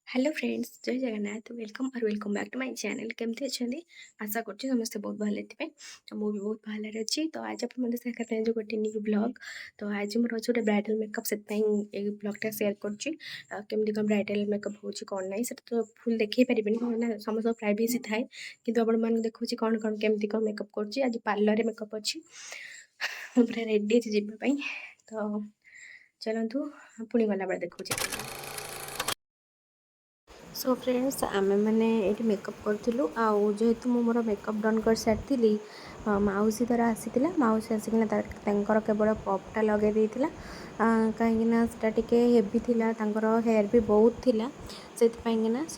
Hello friends जय Jagannath welcome और welcome back to my channel केमती अच्छा आशा कर समस्ते बहुत भले थे तो मुझे बहुत भले अच्छी तो आज आप देखते हैं जो गोटे न्यू ब्लॉग। तो आज मोर अच्छे गोटे ब्राइडल मेकअप से ब्लॉगटा सेयार करमती कौन ब्राइडल मेकअप हो कौन ना से तो फुल देखी पारे ना समस्त प्राइवेसी थाए कि आप देखा कौन कौन केमती कौन मेकअप कर आज पार्लर मेकअप अच्छी पूरा रेडी अच्छी जीवाई तो चलतु पुणी गला बेले देखा। सो फ्रेंड्स आमे मैंने ये मेकअप करूँ आउ जेहेतु मोर मेकअप डन कर सारी मौसी द्वारा आसी मौसी आसिकना केवल पपटा लगे देता कहीं हेवी थिला हेयर भी बहुत थिला से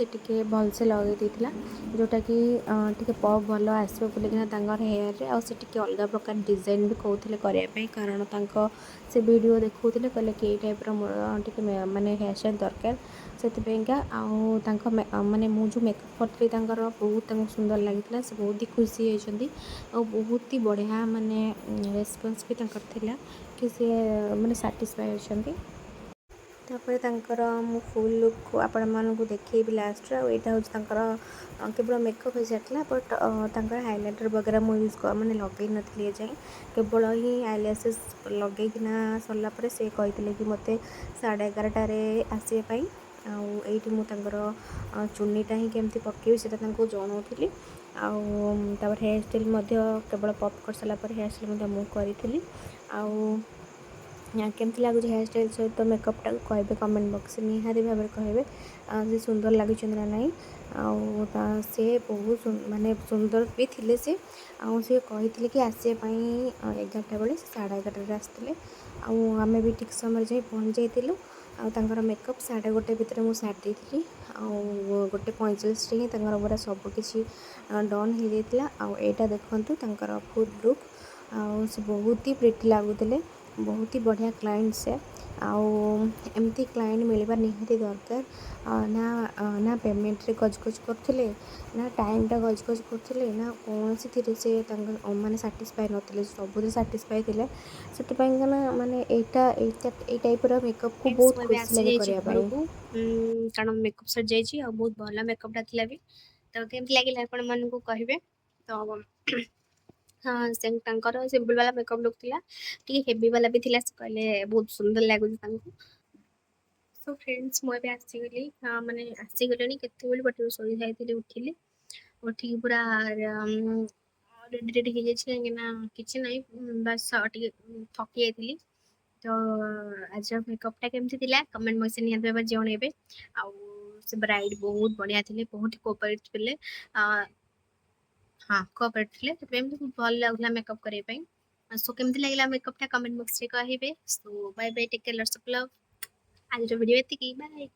टे भलसे लगे देता जोटा कि टे पप भल आसो बोलिकिना हेयर रे अलग प्रकार डिजाइन भी कहते करने कारण से वीडियो देखते कहले कि टाइप टे माने हेयर स्टाइल दरकार से माने मुझे मेकअप करी बहुत सुंदर लगी से बहुत ही खुशी होती और बहुत ही बढ़िया माने रेस्पॉन्स भी थिला कि सी माने सैटिस्फाई होती। तापर फुल लुक को आपण मानक देखी लास्ट यहाँ हूँ केवल मेकअप हो सारा बट हाइलाइटर वगैरह मुझे मैंने लगे नी जाए केवल ही आईलैसेस लगेकिना सरला से कहते कि मत 11:30 आसवाई आईटी मुझे चुनीटा ही केमती पकेबी से जनाऊली आउर हेयर स्टाइल केवल पप कर सारा हेयर स्टाइल मुझे केमती लगुच हेयर स्टाइल सहित मेकअपटा कहे कमेंट बॉक्स निहाती भाव कहे से सुंदर लगी ना नहीं से बहुत माने सुंदर भी थिले से कहते कि आसवाई 11टा बेले 11:30 आसते आम भी ठीक समय जाए पहुँच जाइलु आर मेकअप 1:30 भितर मुझे सारी थी गोटे 45 ही पूरा सबकि डन हो जाता आईटा देखु फुल लुक से बहुत ही प्रिटी लगुले बहुत ही बढ़िया क्लाइंट से आमती क्लाइंट मिलवा निहाती दरकार ना ना पेमेंट रे गजगज करते ना टाइमटा गजगज करते ना कौन से माने साटिस्फाई नथिले सब साटिस्फाई थे से माने ये टाइप मेकअप को बहुत खुशी लगे करने कारण मेकअप सर जाइए बहुत भल मेकअपटा थी भी तो केमती लगे आपण मानू कहे तो हाँ से सिंपल वाला मेकअप लुक थिला हेवी वाला भी थिला से कहले बहुत सुंदर लगुच सो फ्रेंड्स मुझे आसीगली माने आसीगले केत बट शोई जाइए उठिली उठिक पूरा रेडी रेडी हो जाए कि ना बस थकी जाइए तो आज मेकअपटा केमती थिला कमेंट बॉक्स में निहाती भाव जणेबे आउ से ब्राइड बहुत बढ़िया थे बहुत कोऑपरेट थे हाँ कोऑपरेट थे तो बहुत भल लगुला मेकअप करने सो केमती लगे मेकअपटा कमेंट बॉक्स में कहे so bye bye take care lots of love आज वीडियो एतिकी बाय।